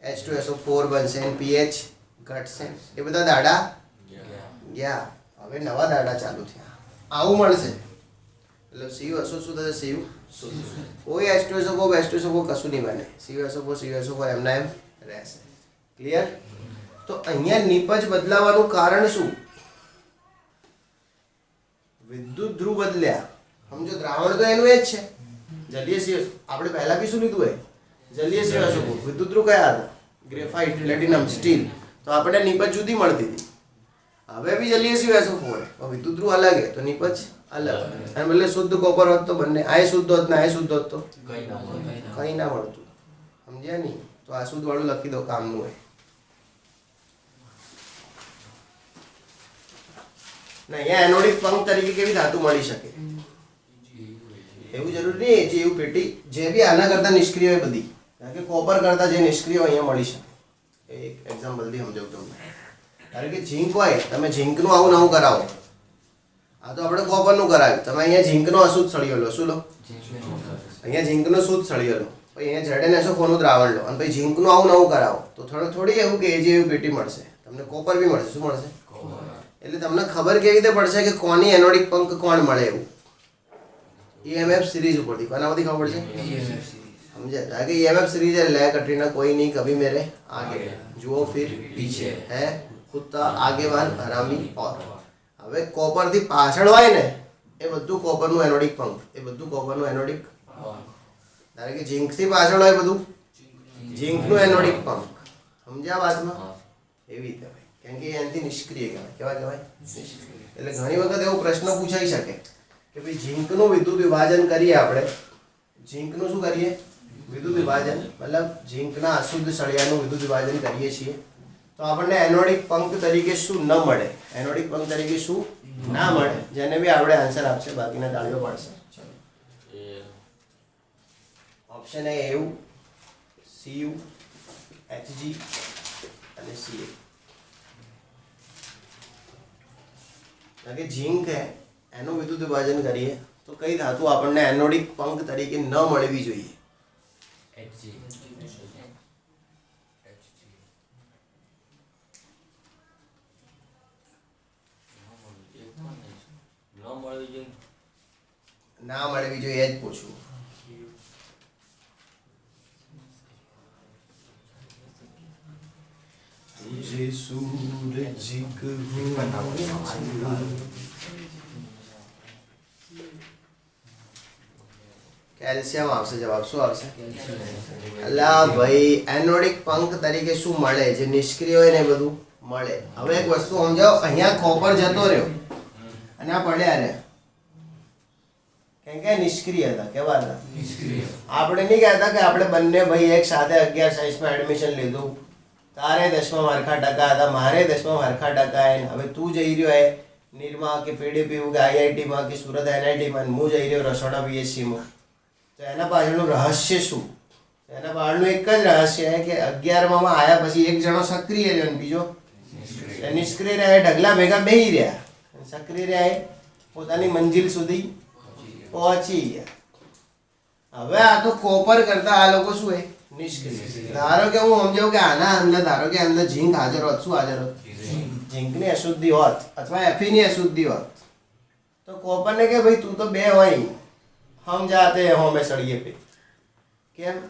H2SO4 બનશે, pH ઘટશે. એ બધા દાડા ગયા, હવે નવા દાડા ચાલુ થયા. આવું મળશે. એટલે Cu અશુદ્ધ શું થશે? Cu શુદ્ધ. કોઈ H2SO4 કશું નહીં બને. CuSO4 એમના એમ રહેશે. ક્લિયર? તો અહીંયા નિપજ બદલાવાનું કારણ શું? વિદ્યુત ધ્રુવ બદલ્યા. સમજો, દ્રાવણ તો એનું એ જ છે, જલીય CuSO. આપણે પહેલા બી શું લીધું હોય? જલીય CuSO4. વિદ્યુત ધ્રુવ કયા હતા? Graphite, platinum, steel. તો આપણે નિપજ જુદી મળતી હતી. હવે બી JlSU પણ વિદ્યુત ધ્રુવ અલગ હે તો નિપજ અલગ અને ભલે શુદ્ધ કોપર હોત તો બંને આ શુદ્ધ હોત ને આ શુદ્ધ હોત તો કંઈ ના મળતું સમજ્યા નહીં તો આ શુદ્ધ વાળું લખી દો કામનું હોય ના અહીંયા એનોડિક પંખ તરીકે કેવી ધાતુ મળી શકે એવું જરૂરી નહીં જે એવું પેટી જે બી આના કરતા નિષ્ક્રિય હોય બધી કારણ કે કોપર કરતા જે નિષ્ક્રિય હોય અહીંયા મળી શકે એક એક્ઝામ્પલથી સમજાવું તમને કારણ કે ઝીંક હોય તમે ઝીંકનું આવું નવું કરાવો આ તો આપણે કોપરનું કરાવ્યું તમે અહીંયા ઝીંકનો અશુદ્ધ સળિયો લો શું લો અહીંયા ઝીંકનો શુદ્ધ સળિયો લો પછી અહીંયા ZnSO4 નું દ્રાવણ લો અને પછી ઝીંકનું આવું નવું કરાવો તો થોડી એવું કે જે એવી પેટી મળશે તમને કોપર બી મળશે શું મળશે એટલે તમને ખબર કેવી રીતે પડશે કે કોની એનોડિક પંખ કોણ મળે એવું EMF સિરીઝ ઉપરથી કોના પરથી ખબર પડશે समझे आगे EMF सीरीज है ले कटरीना कोई नहीं कभी मेरे आगे जुओ फिर पीछे है कुत्ता આગેવાન હરામી ઓર હવે કોપર થી પાછળ હોય ને એ બધું કોપર નું એનોડિક પંખ એ બધું કોપર નું એનોડિક ધારો કે ઝિંક થી પાછળ હોય બધું ઝિંક નું એનોડિક પંખ સમજ્યા વાતમાં એવી રીતે ભાઈ કેમ કે એનાથી નિષ્ક્રિય કહેવાય એટલે ઘણી વખત એવો પ્રશ્ન પૂછાઈ શકે કે ભાઈ ઝિંક નું વિદ્યુત વિભાજન કરીએ આપણે ઝિંક નું શું કરીએ વિદ્યુત વિભાજન मतलब ઝિંકના અશુદ્ધ સળિયાનું વિદ્યુત વિભાજન કરીએ છીએ તો આપણને એનોડિક પંખ તરીકે શું ન મળે એનોડિક પંખ તરીકે શું ના મળે જેને બી આપણે આન્સર આપશે બાકીના તાળીઓ પાડશે option A EU CU HG અને CA કે ઝિંક है એનું વિદ્યુત વિભાજન કરીએ તો કઈ ધાતુ આપણને એનોડિક પંખ તરીકે ન મળવી જોઈએ ના મળવી જોઈએ એ જ પૂછું तुझे सूरज को કેલ્શિયમ આવશે જવાબ શું આવશે અલા ભાઈ એનોડિક પંખ તરીકે શું મળે જે નિષ્ક્રિય હોય ને એ બધું મળે હવે એક વસ્તુ સમજાવો અહીંયા કોપર જતો રહ્યો અને આ પડ્યા રહ્યા કેમ કે નિષ્ક્રિય હતા કેવા હતા આપણે નહીં કહેતા કે આપણે બંને ભાઈ એક સાથે 11 સાયન્સમાં એડમિશન લીધું તારે 10માં મારખા ટકા હતા મારે 10માં મારખા ટકા હે હવે તું જઈ રહ્યો હે નિરમા કે PDPU કે IIT માં કે સુરત NIT માં હું જઈ રહ્યો રસોડા BSc માં તો એના પાછળનું રહસ્ય શું એના પાછળનું એક જ રહસ્ય છે કે 11માં આયા પછી એક જણો સક્રિય રહ્યો અને બીજો નિષ્ક્રિય રહ્યા ઢગલા ભેગા બેહી રહ્યા સક્રિય રહ્યા પોતાની મંજિલ સુધી પહોંચી ગયા હવે આ તો કોપર કરતા આ લોકો શું હે નિષ્ક્રિય ધારો કે હું સમજાવું કે આના અંદર ધારો કે અંદર ઝિંક હાજર હોત શું હાજર હોત ઝિંકની અશુદ્ધિ હોત અથવા Fe ની અશુદ્ધિ હોત તો કોપરને કે ભાઈ તું તો બે હોય हम जाते हैं होमे सड़िए पे કેમ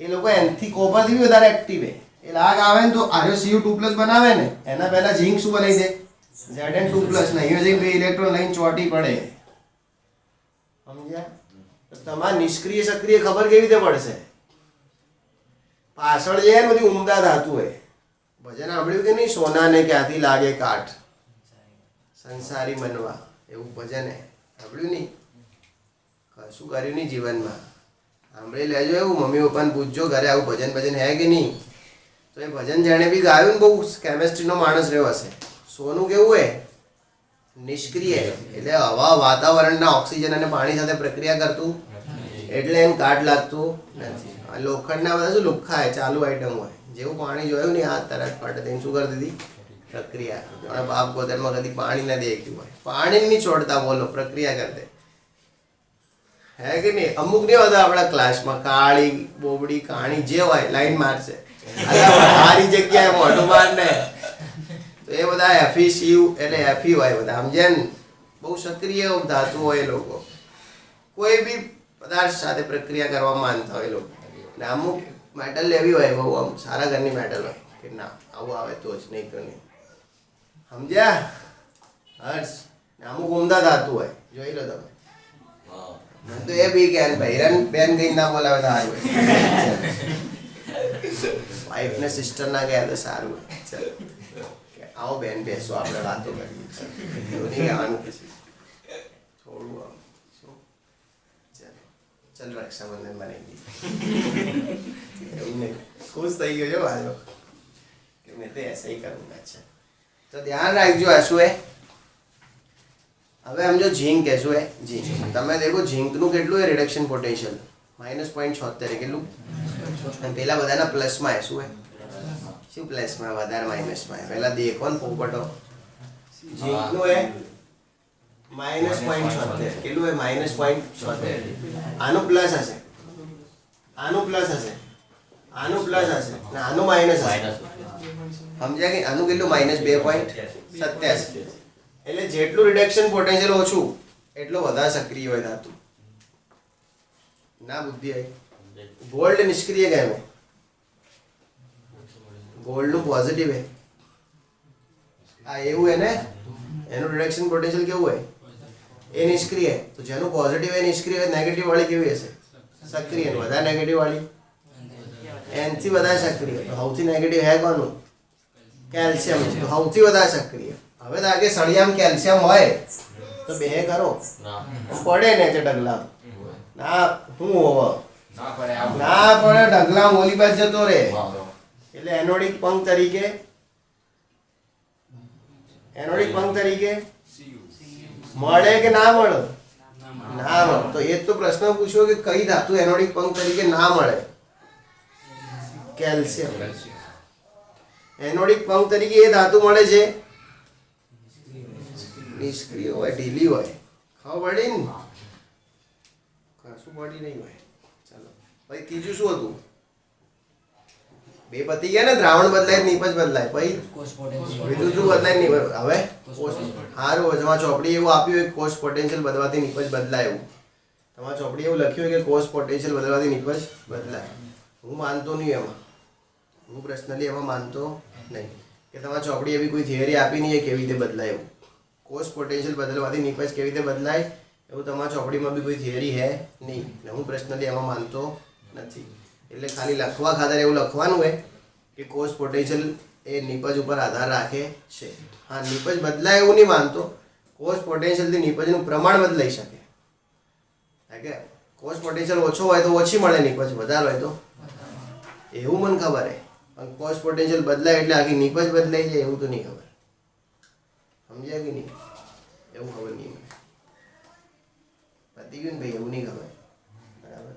એ લોકો એનથી કોપર થી વધારે એક્ટિવ હે એ લાગ આવે ને તો આર્યો Cu2+ બનાવે ને એના પહેલા ઝિંક શું બનાવી દે Zn2+ ને યુઝિંગ બે ઇલેક્ટ્રોન લાઈન ચોટી પડે સમજ્યા તો તમાર નિષ્ક્રિય સક્રિય ખબર કેવી રીતે પડશે પાછળ જે ને બધી ઉમદા ધાતુ હે ભજન સાંભળ્યું કે નહીં સોનાને ક્યાંથી લાગે કાઠ સંસારી બનવા એવું ભજન હે સાંભળ્યું નહીં કશું કર્યું નહીં જીવનમાં સાંભળી લેજો એવું મમ્મી પપ્પાને પૂછજો ઘરે આવું ભજન હે કે નહીં તો એ ભજન જેણે બી ગાયું ને બહુ કેમેસ્ટ્રીનો માણસ રહ્યો હશે સોનું કેવું હે નિષ્ક્રિય એટલે હવા વાતાવરણના ઓક્સિજન અને પાણી સાથે પ્રક્રિયા કરતું એટલે એને કાટ લાગતું નથી લોખંડના બધા શું લુખ્ખા હે ચાલુ આઈટમ હોય જેવું પાણી જોયું ને આ તરત ફાટે તેને શું કરી દીધી પ્રક્રિયા બાપ ગોતરમાં કદી પાણી ના દેખ્યું હોય પાણી નહીં છોડતા બોલો પ્રક્રિયા કરી દે હે કે નહીં અમુક નહીં હોતા આપણા ક્લાસમાં કાળી બોબડી કાણી જે હોય લાઈન મારશે સારી જગ્યાએ મોઢું માર ને તો એ બધા Fe Cu એટલે Fe હોય બધા સમજે ને બહુ સક્રિય ધાતુ હોય એ લોકો કોઈ બી પદાર્થ સાથે પ્રક્રિયા કરવા માનતા હોય લોકો ને અમુક મેટલ લેવી હોય બહુ આમ સારા ઘરની મેટલ હોય કે ના આવું આવે તો જ નહીં તો નહીં સમજ્યા હર્ષ ને અમુક ઉમદા ધાતુ હોય જોઈ લો તમે તો એ બી કે ભાઈરન બેન કઈ ના બોલાવે તો સારું વાઈફ ને સિસ્ટર ના કહે તો સારું ચલો આવો બેન બેસો આપણે વાતો કરીએ એવું નહીં કહેવાનું પછી થોડું આમ શું ચાલ રક્ષાબંધન બનાવી એવું નહીં ખુશ થઈ ગયો છો આજો કે મેં તો એસે ही करूँगा अच्छा तो ध्यान રાખજો શું હે હવે આમ જો ઝીંક કે શું હે ઝીંક તમે દેખો ઝીંકનું કેટલું હે રિડક્શન પોટેન્શિયલ -0.76 કેટલું અને પેલા બધાના પ્લસમાં હે શું હે શું પ્લસમાં વધારે માઇનસમાં હે પહેલા દેખો ને પોપટો ઝીંકનું હે -0.76 કેટલું હે -0.76 આનું પ્લસ હશે આનું પ્લસ હશે આનું પ્લસ હશે ને આનું માઇનસ હશે સમજ્યા કે આનું કેટલું -2.87 એટલે જેટલું રિડક્શન પોટેન્શિયલ ઓછું એટલો વધારે સક્રિય હોય ધાતુ ના બુદ્ધિ આવી ગોલ્ડ નિષ્ક્રિય કેમ હે ગોલ્ડ નું પોઝિટિવ હે આ એવું હે ને એનું રિડક્શન પોટેન્શિયલ કેવું હોય એ નિષ્ક્રિય હે તો જેનું પોઝિટિવ હે નિષ્ક્રિય હોય નેગેટિવ વાળી કેવી હશે સક્રિય ને વધારે નેગેટિવ વાળી એનથી વધારે સક્રિય તો સૌથી નેગેટિવ હે કોનું કેલ્શિયમ તો સૌથી વધારે સક્રિય હવે તો આગે સળિયામાં કેલ્શિયમ હોય તો બે કરો પડે ને તે ડગલા ના હું હોવ ના પડે ડગલા ઓલી બાજુ જતો રે એટલે એનોડિક પંખ તરીકે મળે કે ના મળે ના મળે તો એ તો પ્રશ્ન પૂછ્યો કે કઈ ધાતુ એનોડિક પંખ તરીકે ના મળે કેલ્શિયમ એનોડિક પંખ તરીકે એ ધાતુ મળે છે નિષ્ક્રિય હોય ઢીલી હોય ખબર પડી ને કશું પડી નહીં હોય ચાલો પછી ત્રીજું શું હતું બે પતી ગયા ને દ્રાવણ બદલાય નીપજ બદલાય પછી કોષ પોટેન્શિયલ વિદ્યુત બદલાય નહીં હવે સારું તમારા ચોપડી એવું આપ્યું હોય કોષ પોટેન્શિયલ બદલાવાથી નીપજ બદલાય એવું તમારા ચોપડી એવું લખ્યું હોય કે કોષ પોટેન્શિયલ બદલાવાથી નીપજ બદલાય હું માનતો નહીં એમાં હું પર્સનલી એમાં માનતો નહીં કે તમારા ચોપડી એવી કોઈ થિયરી આપી નહીં કેવી રીતે બદલાય એવું કોષ પોટેન્શિયલ બદલવાથી નીપજ કેવી રીતે બદલાય એવું તમારા ચોપડીમાં બી કોઈ થિયરી હે નહીં ને હું પર્સનલી એમાં માનતો નથી એટલે ખાલી લખવા ખાતર એવું લખવાનું હોય કે કોષ પોટેન્શિયલ એ નીપજ ઉપર આધાર રાખે છે હા નીપજ બદલાય એવું નહીં માનતો કોષ પોટેન્શિયલથી નીપજનું પ્રમાણ બદલાઈ શકે કારણ કે કોષ પોટેન્શિયલ ઓછો હોય તો ઓછી મળે નીપજ વધારે હોય તો એવું મને ખબર હે પણ કોષ પોટેન્શિયલ બદલાય એટલે આખી નીપજ બદલાઈ જાય એવું તો નહીં ખબર સમજ્યા કે નહીં એવું ખબર નહીં મને પતી ગયું ને ભાઈ એવું નહીં ખબર બરાબર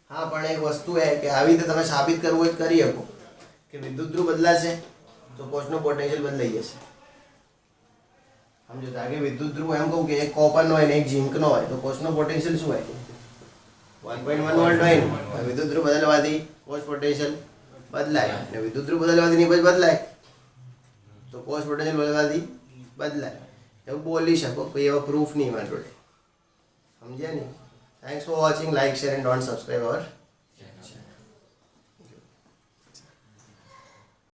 હા પણ એક વસ્તુ હે કે આવી રીતે તમે સાબિત કરવું હોય તો કરી શકો કે વિદ્યુત ધ્રુવ બદલાશે તો કોષનો પોટેન્શિયલ બદલાઈ જશે સમજો તો આગે વિદ્યુત ધ્રુવ એમ કહું કે એક કોપરનો હોય ને એક ઝીંકનો હોય તો કોષનો પોટેન્શિયલ શું હોય 1.1 વોલ્ટ હોય ને વિદ્યુત ધ્રુવ બદલવાથી કોષ પોટેન્શિયલ બદલાય ને વિદ્યુત ધ્રુવ બદલવાથી નીપજ બદલાય તો કોષ પોટેન્શિયલ બદલવાથી બદલાય એવું બોલી શકો કોઈ એવા પ્રૂફ નહીં મારી જોડે સમજ્યા નહીં thanks for watching like share and don't subscribe hour